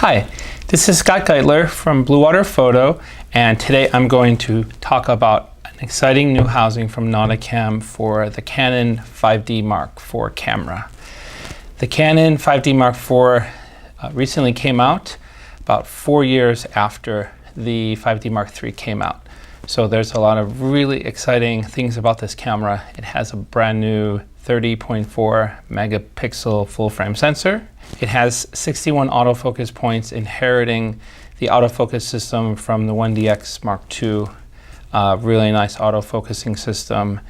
Hi, this is Scott Geitler from Bluewater Photo, and today I'm going to talk about an exciting new housing from Nauticam for the Canon 5D Mark IV camera. The Canon 5D Mark IV recently came out about 4 years after the 5D Mark III came out. So there's a lot of really exciting things about this camera. It has a brand new 30.4 megapixel full frame sensor. It has 61 autofocus points, inheriting the autofocus system from the 1DX Mark II. Really nice autofocusing system.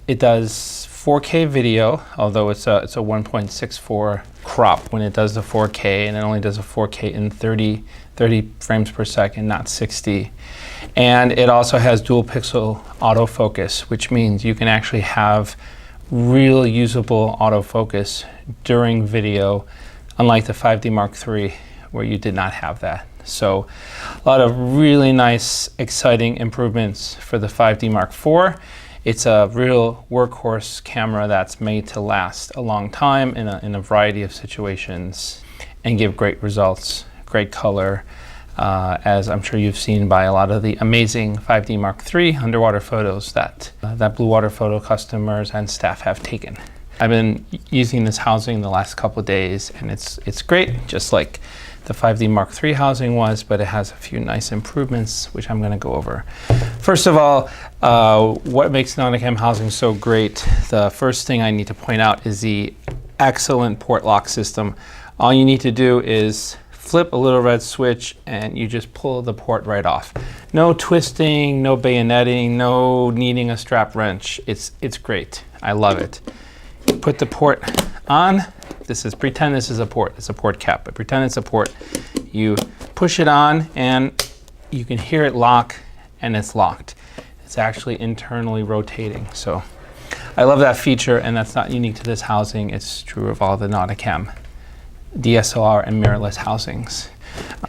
It does 4K video, although it's a 1.64 crop when it does the 4K, and it only does a 4K in 30 frames per second, not 60. And it also has dual pixel autofocus, which means you can actually have real usable autofocus during video, unlike the 5D Mark III, where you did not have that. So a lot of really nice, exciting improvements for the 5D Mark IV. It's a real workhorse camera that's made to last a long time in a variety of situations and give great results, great color, as I'm sure you've seen by a lot of the amazing 5D Mark III underwater photos that Bluewater Photo customers and staff have taken. I've been using this housing the last couple of days, and it's great, just like the 5D Mark III housing was, but it has a few nice improvements, which I'm going to go over. First of all, what makes Nauticam housing so great? The first thing I need to point out is the excellent port lock system. All you need to do is flip a little red switch and you just pull the port right off. No twisting, no bayoneting, no needing a strap wrench. It's great. I love it. Put the port on. Pretend this is a port. It's a port cap, but pretend it's a port. You push it on and you can hear it lock, and it's locked. It's actually internally rotating. So I love that feature, and that's not unique to this housing. It's true of all the Nauticam DSLR and mirrorless housings.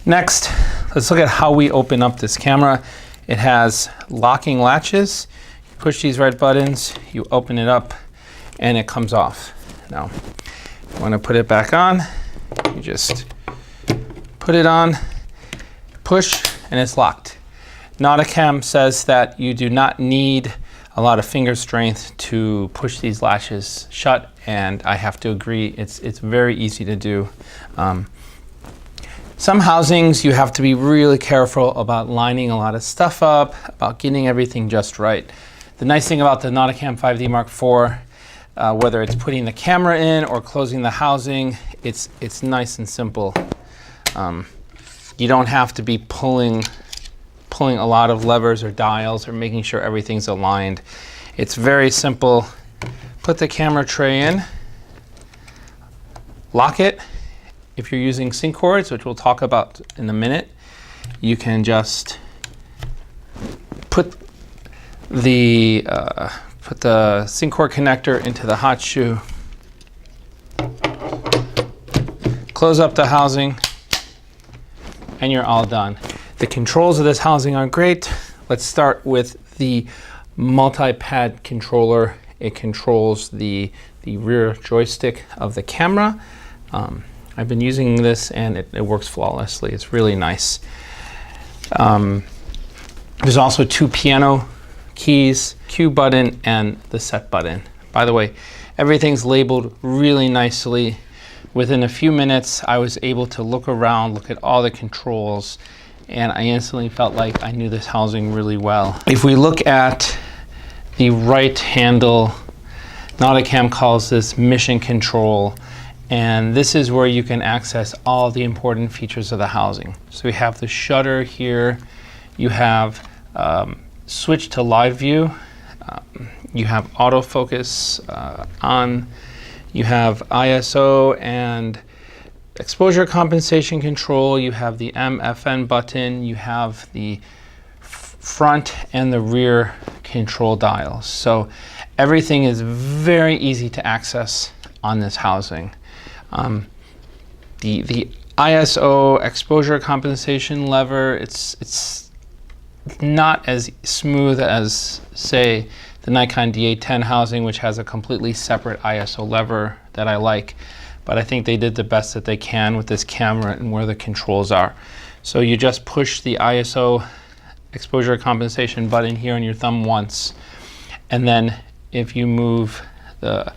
Next, let's look at how we open up this camera. It has locking latches. You push these red buttons, you open it up, and it comes off. Now, you want to put it back on, you just put it on, push, and it's locked. Nauticam says that you do not need a lot of finger strength to push these latches shut, and I have to agree, it's very easy to do. Some housings you have to be really careful about lining a lot of stuff up, about getting everything just right. The nice thing about the Nauticam 5D Mark IV, whether it's putting the camera in or closing the housing, it's nice and simple. You don't have to be pulling a lot of levers or dials or making sure everything's aligned. It's very simple. Put the camera tray in, lock it. If you're using sync cords, which we'll talk about in a minute, you can just put the sync cord connector into the hot shoe, close up the housing, and you're all done. The controls of this housing are great. Let's start with the multi-pad controller. It controls the rear joystick of the camera. I've been using this and it works flawlessly. It's really nice. There's also two piano keys, Q button and the set button. By the way, everything's labeled really nicely. Within a few minutes, I was able to look around, look at all the controls, and I instantly felt like I knew this housing really well. If we look at the right handle, Nauticam calls this mission control, and this is where you can access all the important features of the housing. So we have the shutter here, you have switch to live view, you have autofocus on, you have ISO and exposure compensation control, you have the MFN button, you have the front and the rear control dials. So everything is very easy to access on this housing. The ISO exposure compensation lever, it's not as smooth as, say, the Nikon D810 housing, which has a completely separate ISO lever that I like. but I think they did the best that they can with this camera and where the controls are. So you just push the ISO exposure compensation button here on your thumb once, and then if you move the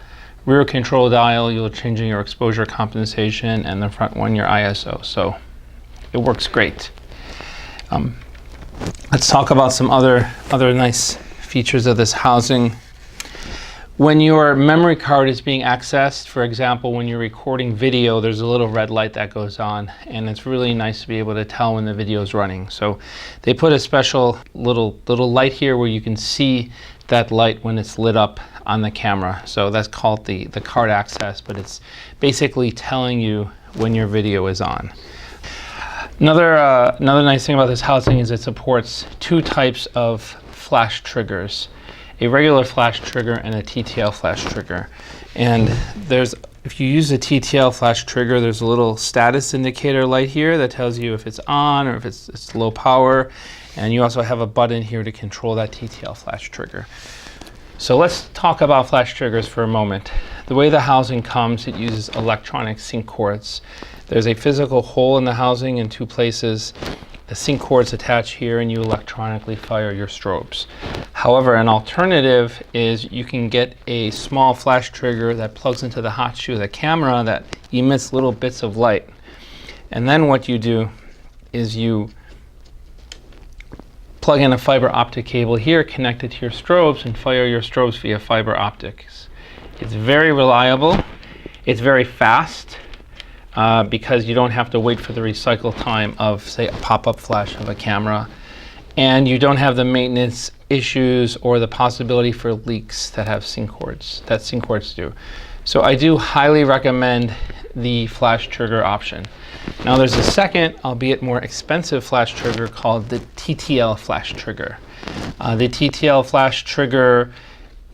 rear control dial, you'll change your exposure compensation, and the front one your ISO. So it works great. Let's talk about some other nice features of this housing. When your memory card is being accessed, for example, when you're recording video, there's a little red light that goes on, and it's really nice to be able to tell when the video is running. So they put a special little light here where you can see that light when it's lit up on the camera. So that's called the card access, but it's basically telling you when your video is on. Another nice thing about this housing is it supports two types of flash triggers, a regular flash trigger and a TTL flash trigger. And if you use a TTL flash trigger, there's a little status indicator light here that tells you if it's on or if it's low power. And you also have a button here to control that TTL flash trigger. So let's talk about flash triggers for a moment. The way the housing comes, it uses electronic sync cords. There's a physical hole in the housing in two places. The sync cords attach here and you electronically fire your strobes. However, an alternative is you can get a small flash trigger that plugs into the hot shoe of the camera that emits little bits of light. And then what you do is you plug in a fiber optic cable here, connect it to your strobes, and fire your strobes via fiber optics. It's very reliable. It's very fast. Because you don't have to wait for the recycle time of, say, a pop-up flash of a camera, and you don't have the maintenance issues or the possibility for leaks that sync cords do. So I do highly recommend the flash trigger option. Now there's a second, albeit more expensive flash trigger called the TTL flash trigger. The TTL flash trigger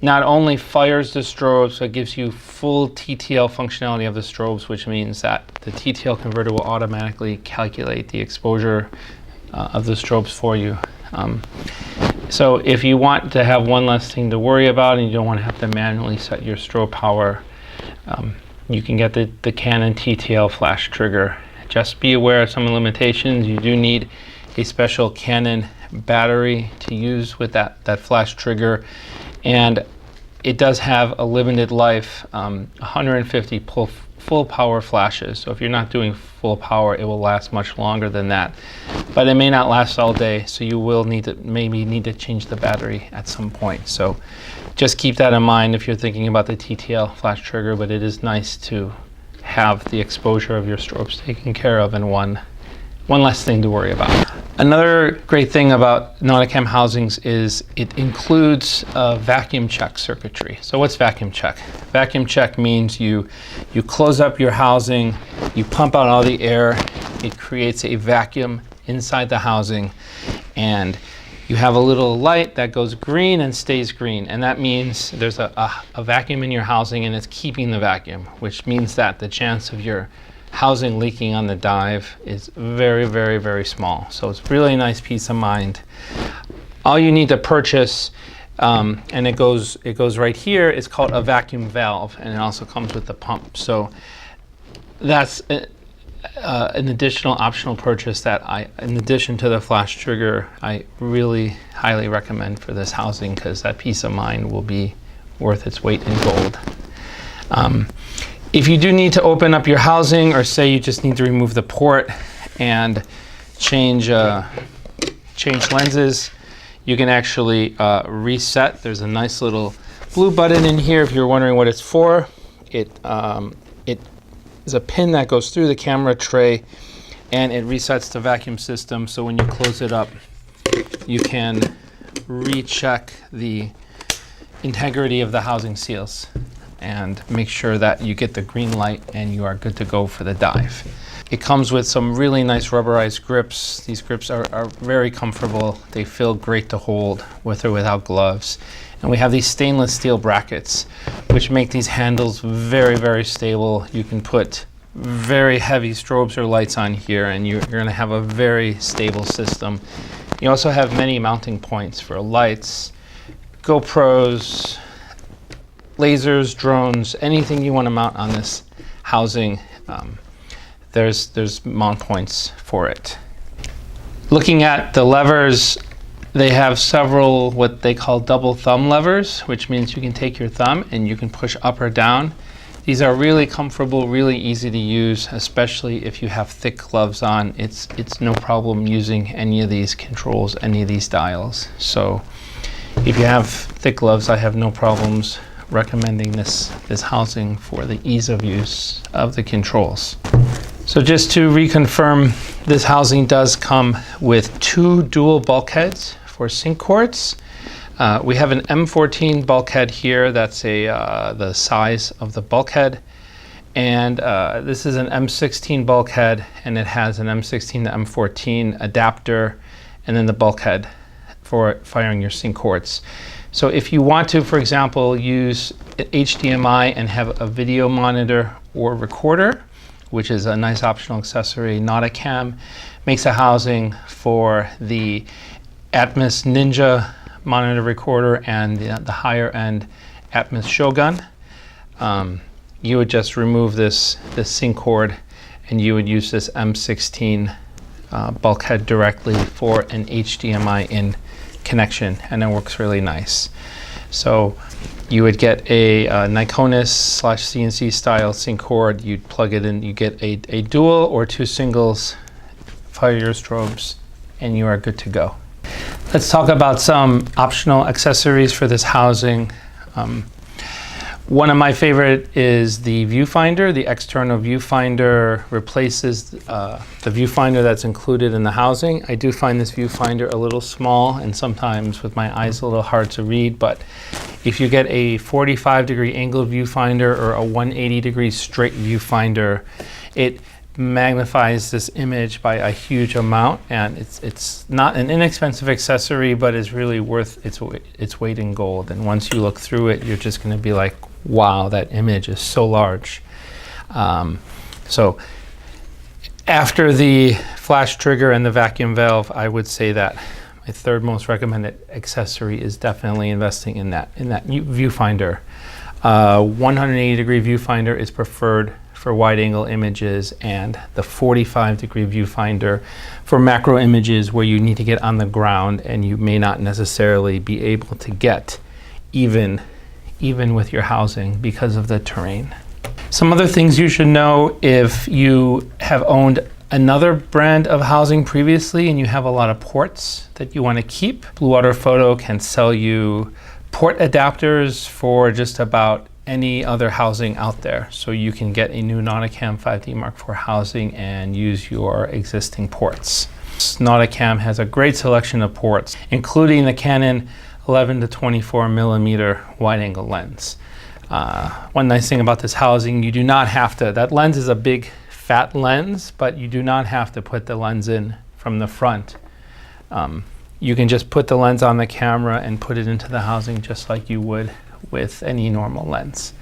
not only fires the strobes, but gives you full TTL functionality of the strobes, which means that the TTL converter will automatically calculate the exposure of the strobes for you. So if you want to have one less thing to worry about and you don't want to have to manually set your strobe power, you can get the Canon TTL flash trigger. Just be aware of some of the limitations. You do need a special Canon battery to use with that flash trigger. And it does have a limited life, 150 full power flashes. So if you're not doing full power, it will last much longer than that. But it may not last all day, so you will maybe need to change the battery at some point. So just keep that in mind if you're thinking about the TTL flash trigger, but it is nice to have the exposure of your strobes taken care of and one less thing to worry about. Another great thing about Nauticam housings is it includes vacuum check circuitry. So what's vacuum check? Vacuum check means you close up your housing, you pump out all the air, it creates a vacuum inside the housing, and you have a little light that goes green and stays green, and that means there's a vacuum in your housing and it's keeping the vacuum, which means that the chance of your housing leaking on the dive is very, very, very small. So it's really nice peace of mind. All you need to purchase, and it goes right here, it's called a vacuum valve, and it also comes with the pump. So that's an additional optional purchase that in addition to the flash trigger, I really highly recommend for this housing, because that peace of mind will be worth its weight in gold. If you do need to open up your housing, or say you just need to remove the port and change lenses, you can actually reset. There's a nice little blue button in here if you're wondering what it's for. It is a pin that goes through the camera tray, and it resets the vacuum system, so when you close it up, you can recheck the integrity of the housing seals and make sure that you get the green light and you are good to go for the dive. It comes with some really nice rubberized grips. These grips are very comfortable. They feel great to hold with or without gloves. And we have these stainless steel brackets, which make these handles very, very stable. You can put very heavy strobes or lights on here, and you're going to have a very stable system. You also have many mounting points for lights, GoPros, lasers, drones, anything you want to mount on this housing, there's mount points for it. Looking at the levers, they have several what they call double thumb levers, which means you can take your thumb and you can push up or down. These are really comfortable, really easy to use, especially if you have thick gloves on. It's no problem using any of these controls, any of these dials. So if you have thick gloves, I have no problems recommending this housing for the ease of use of the controls. So just to reconfirm, this housing does come with 2 dual bulkheads for sink cords. We have an M14 bulkhead here. That's the size of the bulkhead. And this is an M16 bulkhead, and it has an M16 to M14 adapter, and then the bulkhead for firing your sink cords. So if you want to, for example, use HDMI and have a video monitor or recorder, which is a nice optional accessory, Nauticam makes a housing for the Atmos Ninja monitor recorder and the higher end Atmos Shogun. You would just remove this sink cord, and you would use this M16 bulkhead directly for an HDMI in connection, and it works really nice. So you would get a Nikonis/CNC style sink cord. You'd plug it in. You get a dual or 2 singles, fire your strobes, and you are good to go. Let's talk about some optional accessories for this housing. One of my favorite is the Viewfinder. The external Viewfinder replaces the viewfinder that's included in the housing. I do find this viewfinder a little small, and sometimes with my eyes a little hard to read, but if you get a 45-degree angle viewfinder or a 180-degree straight viewfinder, it magnifies this image by a huge amount, and it's not an inexpensive accessory, but it's really worth its weight in gold. And once you look through it, you're just going to be like, wow, that image is so large. So after the flash trigger and the vacuum valve, I would say that my third most recommended accessory is definitely investing in that viewfinder. 180-degree viewfinder is preferred for wide-angle images, and the 45-degree viewfinder for macro images where you need to get on the ground and you may not necessarily be able to get even with your housing because of the terrain. Some other things you should know: if you have owned another brand of housing previously and you have a lot of ports that you want to keep, Bluewater Photo can sell you port adapters for just about any other housing out there. So you can get a new Nauticam 5D Mark IV housing and use your existing ports. Nauticam has a great selection of ports, including the Canon 11 to 24 millimeter wide angle lens. One nice thing about this housing, you do not have to, that lens is a big fat lens, but you do not have to put the lens in from the front. You can just put the lens on the camera and put it into the housing just like you would with any normal lens.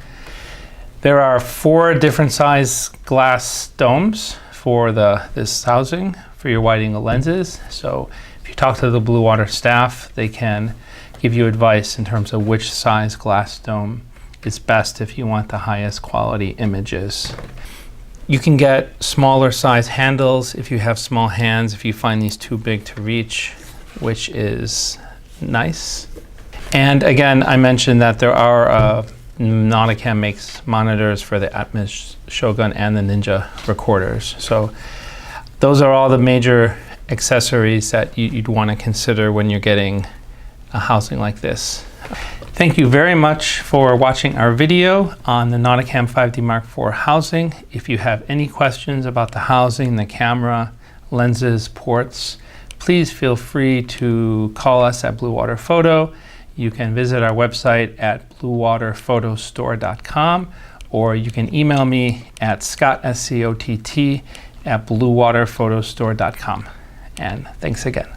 There are 4 different size glass domes for this housing for your wide angle lenses. So if you talk to the Bluewater staff, they can give you advice in terms of which size glass dome is best if you want the highest quality images. You can get smaller size handles if you have small hands, if you find these too big to reach, which is nice. And again, I mentioned that there are Nauticam makes monitors for the Atmos Shogun and the Ninja recorders. So those are all the major accessories that you'd want to consider when you're getting a housing like this. Thank you very much for watching our video on the Nauticam 5D Mark IV housing. If you have any questions about the housing, the camera, lenses, ports, please feel free to call us at Bluewater Photo. You can visit our website at bluewaterphotostore.com, or you can email me at Scott, SCOTT, at bluewaterphotostore.com. And thanks again.